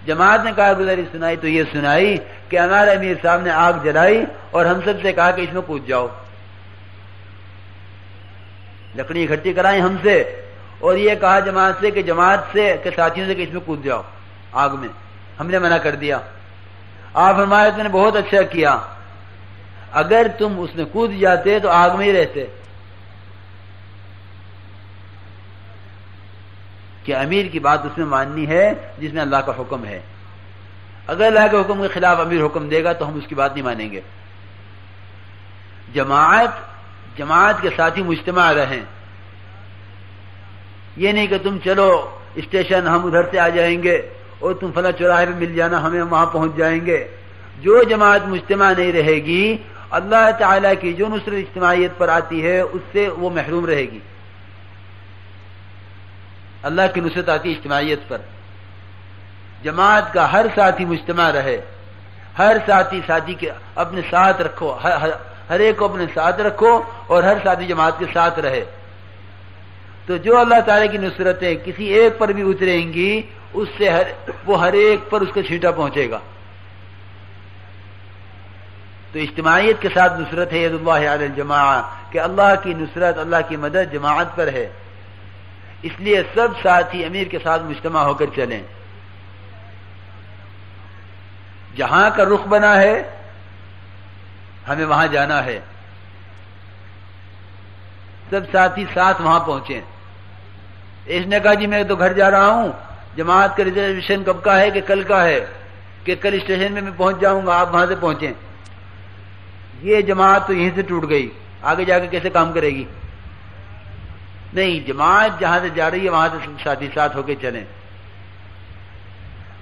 جماعت نے کارگزاری سنائی تو یہ سنائی کہ ہمارے امیر صاحب نے آگ جلائی اور ہم سب سے کہا کہ اس میں کود جاؤ، لکڑی اکٹھی کرائیں ہم سے، اور یہ کہا جماعت سے کہ جماعت سے کے ساتھیوں سے کہ اس میں کود جاؤ آگ میں، ہم نے منع کر دیا۔ آپ فرمایا تم نے بہت اچھا کیا، اگر تم اس میں کود جاتے تو آگ میں ہی رہتے۔ کہ امیر کی بات اس میں ماننی ہے جس میں اللہ کا حکم ہے، اگر اللہ کے حکم کے خلاف امیر حکم دے گا تو ہم اس کی بات نہیں مانیں گے۔ جماعت کے ساتھی مجتمع رہیں، یہ نہیں کہ تم چلو اسٹیشن ہم ادھر سے آ جائیں گے اور تم فلاں چوراہے پہ مل جانا ہمیں وہاں پہنچ جائیں گے۔ جو جماعت مجتمع نہیں رہے گی اللہ تعالیٰ کی جو نصرت اجتماعیت پر آتی ہے اس سے وہ محروم رہے گی۔ اللہ کی نصرت آتی اجتماعیت پر، جماعت کا ہر ساتھی مجتمع رہے، ہر ساتھی کے اپنے ساتھ رکھو، ہر ایک کو اپنے ساتھ رکھو اور ہر ساتھی جماعت کے ساتھ رہے، تو جو اللہ تعالیٰ کی نصرتیں کسی ایک پر بھی اتریں گی اس سے وہ ہر ایک پر اس کا چھینٹا پہنچے گا۔ تو اجتماعیت کے ساتھ نصرت ہے ید اللہ علی الجماعہ، کہ اللہ کی نصرت اللہ کی مدد جماعت پر ہے، اس لیے سب ساتھی امیر کے ساتھ مجتمع ہو کر چلیں۔ جہاں کا رخ بنا ہے ہمیں وہاں جانا ہے، سب ساتھی ساتھ وہاں پہنچیں۔ اس نے کہا جی میں تو گھر جا رہا ہوں، جماعت کا ریزرویشن کب کا ہے کہ کل کا ہے، کہ کل اسٹیشن میں پہنچ جاؤں گا، آپ وہاں سے پہنچیں۔ یہ جماعت تو یہیں سے ٹوٹ گئی، آگے جا کے کیسے کام کرے گی؟ نہیں، جماعت جہاں سے جا رہی ہے وہاں سے ساتھی ساتھ ہو کے چلیں۔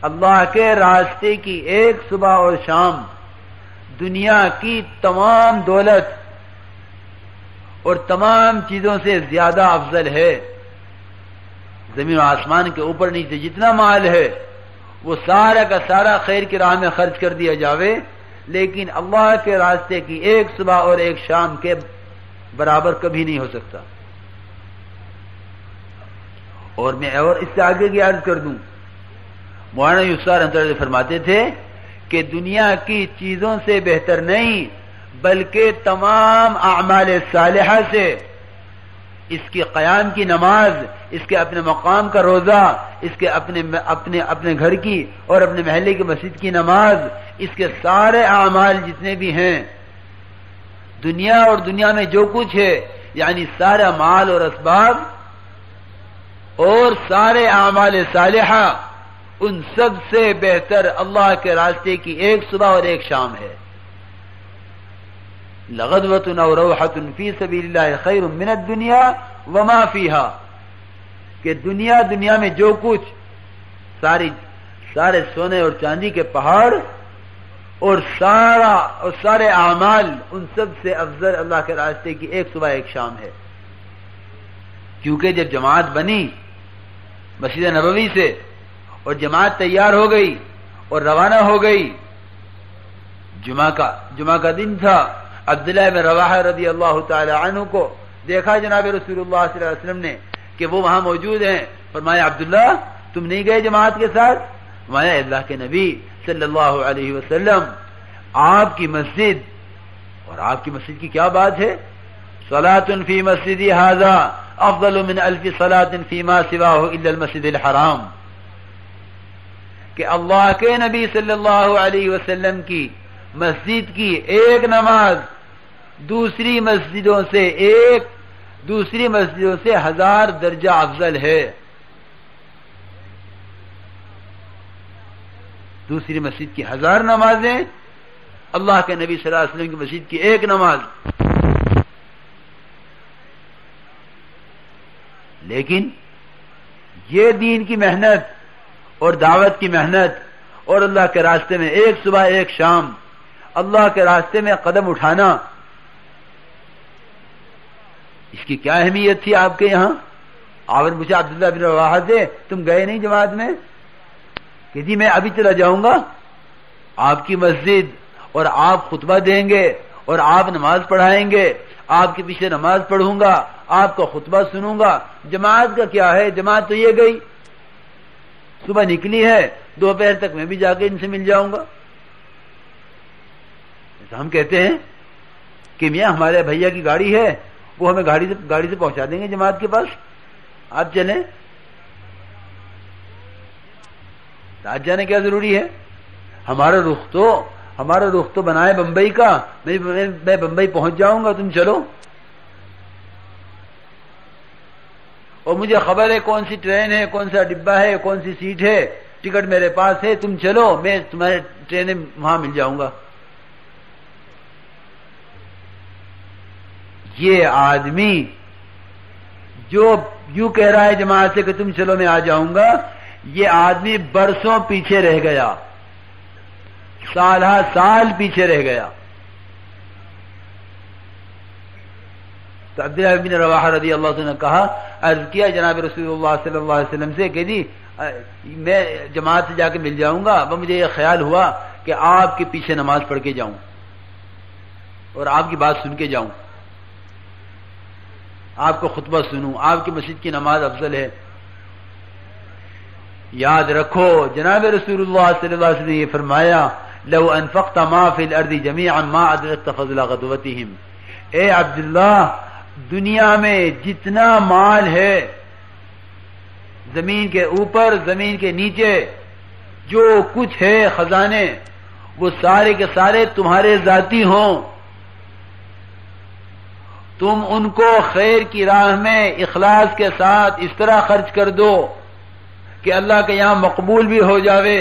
اللہ کے راستے کی ایک صبح اور شام دنیا کی تمام دولت اور تمام چیزوں سے زیادہ افضل ہے۔ زمین و آسمان کے اوپر نیچے جتنا مال ہے وہ سارا کا سارا خیر کی راہ میں خرچ کر دیا جاوے، لیکن اللہ کے راستے کی ایک صبح اور ایک شام کے برابر کبھی نہیں ہو سکتا۔ اور میں اس سے آگے کی عرض کر دوں، مولانا یوسف انصاری فرماتے تھے کہ دنیا کی چیزوں سے بہتر نہیں بلکہ تمام اعمال صالحہ سے اس کے قیام کی نماز، اس کے اپنے مقام کا روزہ، اس کے اپنے گھر کی اور اپنے محلے کی مسجد کی نماز، اس کے سارے اعمال جتنے بھی ہیں دنیا اور دنیا میں جو کچھ ہے، یعنی سارا مال اور اسباب اور سارے اعمال صالحہ، ان سب سے بہتر اللہ کے راستے کی ایک صبح اور ایک شام ہے۔ لغدوۃ او روحۃ فی سبیل اللہ خیر من الدنیا وما فیہا، کہ دنیا میں جو کچھ سارے سونے اور چاندی کے پہاڑ اور سارے اعمال، ان سب سے افضل اللہ کے راستے کی ایک صبح ایک شام ہے۔ کیونکہ جب جماعت بنی مسجد نبوی سے اور جماعت تیار ہو گئی اور روانہ ہو گئی، جمعہ کا دن تھا، عبداللہ بن رواحہ رضی اللہ تعالی عنہ کو دیکھا جناب رسول اللہ صلی اللہ علیہ وسلم نے کہ وہ وہاں موجود ہیں، فرمایا عبداللہ تم نہیں گئے جماعت کے ساتھ؟ فرمایا اللہ کے نبی صلی اللہ علیہ وسلم آپ کی مسجد، اور آپ کی مسجد کی کیا بات ہے، صلاۃ فی مسجدی ھذا افضل من الف صلاۃ فیما سواہ الا المسجد الحرام، کہ اللہ کے نبی صلی اللہ علیہ وسلم کی مسجد کی ایک نماز دوسری مسجدوں سے 1000 درجہ افضل ہے۔ دوسری مسجد کی 1000 نمازیں، اللہ کے نبی صلی اللہ علیہ وسلم کی مسجد کی ایک نماز۔ لیکن یہ دین کی محنت اور دعوت کی محنت اور اللہ کے راستے میں ایک صبح ایک شام اللہ کے راستے میں قدم اٹھانا، اس کی کیا اہمیت تھی آپ کے یہاں؟ آپ نے پوچھا عبداللہ بن رواحہ سے تم گئے نہیں جماعت میں؟ کہ جی میں ابھی چلا جاؤں گا، آپ کی مسجد اور آپ خطبہ دیں گے اور آپ نماز پڑھائیں گے، آپ کے پیچھے نماز پڑھوں گا، آپ کا خطبہ سنوں گا، جماعت کا کیا ہے، جماعت تو یہ گئی، صبح نکلی ہے دوپہر تک میں بھی جا کے ان سے مل جاؤں گا. ہم کہتے ہیں کہ میاں ہمارے بھیا کی گاڑی ہے, وہ ہمیں گاڑی سے پہنچا دیں گے جماعت کے پاس, آپ چلیں. آج جانے کیا ضروری ہے؟ ہمارا رخ تو بنا ہے بمبئی کا, میں بمبئی پہنچ جاؤں گا, تم چلو. اور مجھے خبر ہے کون سی ٹرین ہے, کون سا ڈبہ ہے, کون سی سیٹ ہے, ٹکٹ میرے پاس ہے, تم چلو, میں تمہارے ٹرین وہاں مل جاؤں گا. یہ آدمی جو یوں کہہ رہا ہے جماعت سے کہ تم چلو میں آ جاؤں گا, یہ آدمی برسوں پیچھے رہ گیا, سال پیچھے رہ گیا. تو عبداللہ بن رواحہ رضی اللہ عنہ نے کہا, عرض کیا جناب رسول اللہ صلی اللہ علیہ وسلم سے کہ جی میں جماعت سے جا کے مل جاؤں گا, اب مجھے یہ خیال ہوا کہ آپ کے پیچھے نماز پڑھ کے جاؤں اور آپ کی بات سن کے جاؤں, آپ کو خطبہ سنوں, آپ کی مسجد کی نماز افضل ہے. یاد رکھو جناب رسول اللہ صلی اللہ علیہ وسلم نے یہ فرمایا, لو انفقت ما فی الارض جميعا ما ادرکت فضل غدوتهم. اے عبداللہ, دنیا میں جتنا مال ہے, زمین کے اوپر زمین کے نیچے جو کچھ ہے خزانے, وہ سارے کے سارے تمہارے ذاتی ہوں, تم ان کو خیر کی راہ میں اخلاص کے ساتھ اس طرح خرچ کر دو کہ اللہ کے یہاں مقبول بھی ہو جاوے,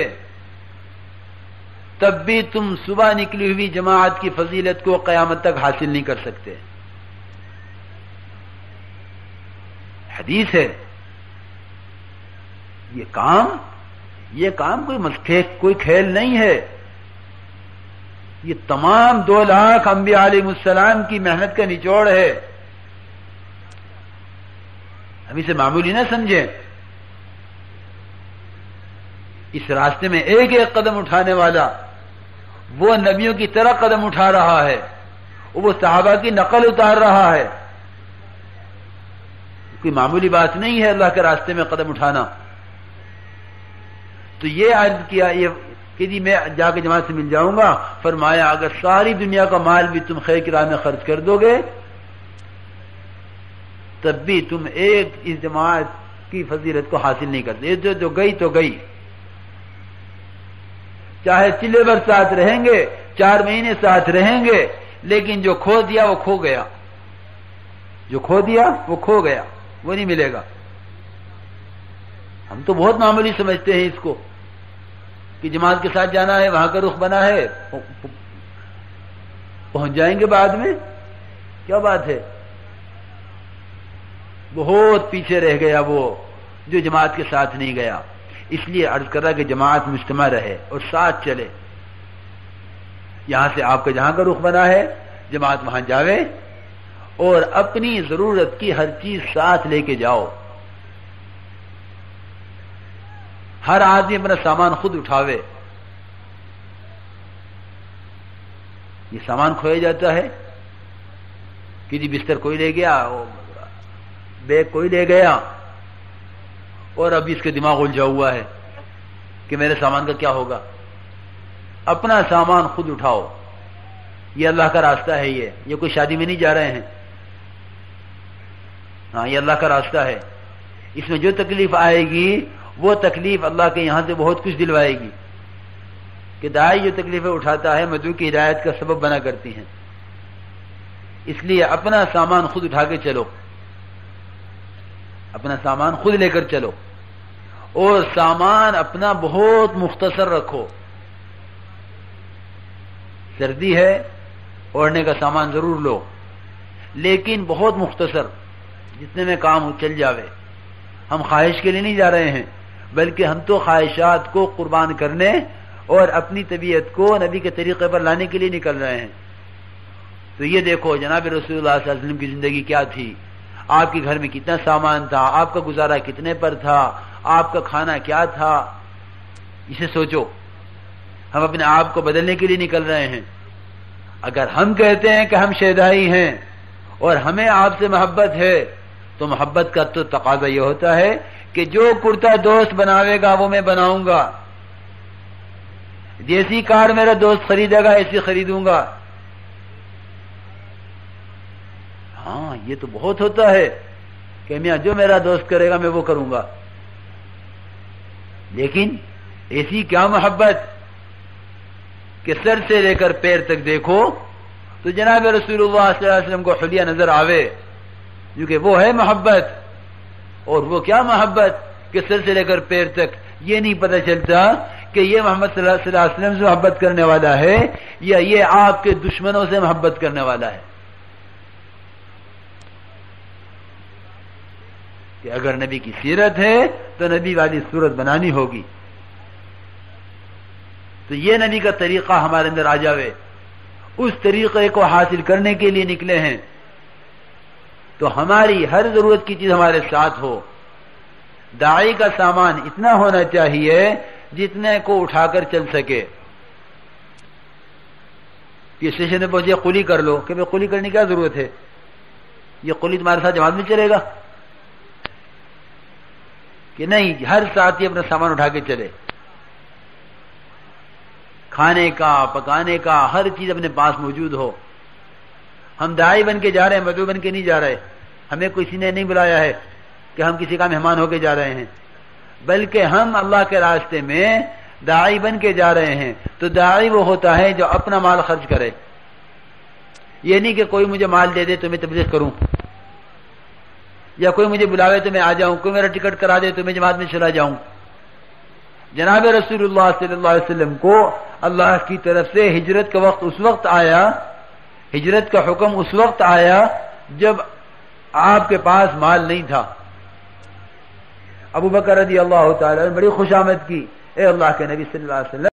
تب بھی تم صبح نکلی ہوئی جماعت کی فضیلت کو قیامت تک حاصل نہیں کر سکتے. حدیث ہے. یہ کام کوئی کھیل نہیں ہے. یہ تمام 2 لاکھ انبیاء علیہ السلام کی محنت کا نچوڑ ہے. ہم اسے معمولی نہ سمجھیں. اس راستے میں ایک ایک قدم اٹھانے والا وہ نبیوں کی طرح قدم اٹھا رہا ہے, وہ صحابہ کی نقل اتار رہا ہے. کوئی معمولی بات نہیں ہے اللہ کے راستے میں قدم اٹھانا. تو یہ عرض کیا کہ جی میں جا کے جماعت سے مل جاؤں گا. فرمایا اگر ساری دنیا کا مال بھی تم خیر کی راہ میں خرچ کر دو گے تب بھی تم ایک اس جماعت کی فضیلت کو حاصل نہیں کرتے. جو گئی تو گئی, چاہے چلے بھر ساتھ رہیں گے, 4 مہینے ساتھ رہیں گے, لیکن جو کھو دیا وہ کھو گیا, جو کھو دیا وہ کھو گیا, وہ نہیں ملے گا. ہم تو بہت معمولی سمجھتے ہیں اس کو کہ جماعت کے ساتھ جانا ہے, وہاں کا رخ بنا ہے, پہنچ جائیں گے بعد میں. کیا بات ہے, بہت پیچھے رہ گیا وہ جو جماعت کے ساتھ نہیں گیا. اس لیے عرض کر رہا کہ جماعت مجتمع رہے اور ساتھ چلے. یہاں سے آپ کا جہاں کا رخ بنا ہے جماعت وہاں جاوے اور اپنی ضرورت کی ہر چیز ساتھ لے کے جاؤ. ہر آدمی اپنا سامان خود اٹھاوے. یہ سامان کھویا جاتا ہے کہ جی بستر کوئی لے گیا, بیگ کوئی لے گیا, اور اب اس کے دماغ الجھا ہوا ہے کہ میرے سامان کا کیا ہوگا. اپنا سامان خود اٹھاؤ. یہ اللہ کا راستہ ہے. یہ کوئی شادی میں نہیں جا رہے ہیں. ہاں, یہ اللہ کا راستہ ہے. اس میں جو تکلیف آئے گی وہ تکلیف اللہ کے یہاں سے بہت کچھ دلوائے گی کہ دائی جو تکلیفیں اٹھاتا ہے مدعو کی ہدایت کا سبب بنا کرتی ہیں. اس لیے اپنا سامان خود اٹھا کے چلو, اپنا سامان خود لے کر چلو, اور سامان اپنا بہت مختصر رکھو. سردی ہے, اوڑھنے کا سامان ضرور لو, لیکن بہت مختصر, جتنے میں کام چل جاوے. ہم خواہش کے لیے نہیں جا رہے ہیں, بلکہ ہم تو خواہشات کو قربان کرنے اور اپنی طبیعت کو نبی کے طریقے پر لانے کے لیے نکل رہے ہیں. تو یہ دیکھو جناب رسول اللہ صلی اللہ علیہ وسلم کی زندگی کیا تھی, آپ کے گھر میں کتنا سامان تھا, آپ کا گزارا کتنے پر تھا, آپ کا کھانا کیا تھا. اسے سوچو. ہم اپنے آپ کو بدلنے کے لیے نکل رہے ہیں. اگر ہم کہتے ہیں کہ ہم شیدائی ہیں اور ہمیں آپ سے محبت ہے, تو محبت کا تو تقاضا یہ ہوتا ہے کہ جو کرتا دوست بناوے گا وہ میں بناؤں گا، جیسی کار میرا دوست خریدے گا ایسی خریدوں گا۔ ہاں یہ تو بہت ہوتا ہے کہ میاں جو میرا دوست کرے گا میں وہ کروں گا، لیکن ایسی کیا محبت کہ سر سے لے کر پیر تک دیکھو تو جناب رسول اللہ صلی اللہ علیہ وسلم کو حلیہ نظر آوے، کیونکہ وہ ہے محبت۔ اور وہ کیا محبت کہ سر سے لے کر پیر تک یہ نہیں پتہ چلتا کہ یہ محمد صلی اللہ علیہ وسلم سے محبت کرنے والا ہے یا یہ آپ کے دشمنوں سے محبت کرنے والا ہے۔ کہ اگر نبی کی سیرت ہے تو نبی والی صورت بنانی ہوگی، تو یہ نبی کا طریقہ ہمارے اندر آ جاوے، اس طریقے کو حاصل کرنے کے لیے نکلے ہیں تو ہماری ہر ضرورت کی چیز ہمارے ساتھ ہو۔ داعی کا سامان اتنا ہونا چاہیے جتنے کو اٹھا کر چل سکے۔ کہ اسٹیشن میں پہنچے قلی کر لو، کہ بھائی قلی کرنے کی کیا ضرورت ہے، یہ قلی تمہارے ساتھ جماعت میں چلے گا کہ نہیں، ہر ساتھی اپنا سامان اٹھا کے چلے، کھانے کا پکانے کا ہر چیز اپنے پاس موجود ہو۔ ہم داعی بن کے جا رہے ہیں، مدعو بن کے نہیں جا رہے، ہمیں کسی نے نہیں بلایا ہے کہ ہم کسی کا مہمان ہو کے جا رہے ہیں، بلکہ ہم اللہ کے راستے میں داعی بن کے جا رہے ہیں۔ تو داعی وہ ہوتا ہے جو اپنا مال خرچ کرے، یہ نہیں کہ کوئی مجھے مال دے دے تو میں تبلیغ کروں، یا کوئی مجھے بلاوے تو میں آ جاؤں، کوئی میرا ٹکٹ کرا دے تو میں جماعت میں چلا جاؤں۔ جناب رسول اللہ صلی اللہ علیہ وسلم کو اللہ کی طرف سے ہجرت کا وقت اس وقت آیا، ہجرت کا حکم اس وقت آیا جب آپ کے پاس مال نہیں تھا۔ ابو بکر رضی اللہ تعالی عنہ بڑی خوش آمد کی، اے اللہ کے نبی صلی اللہ علیہ وسلم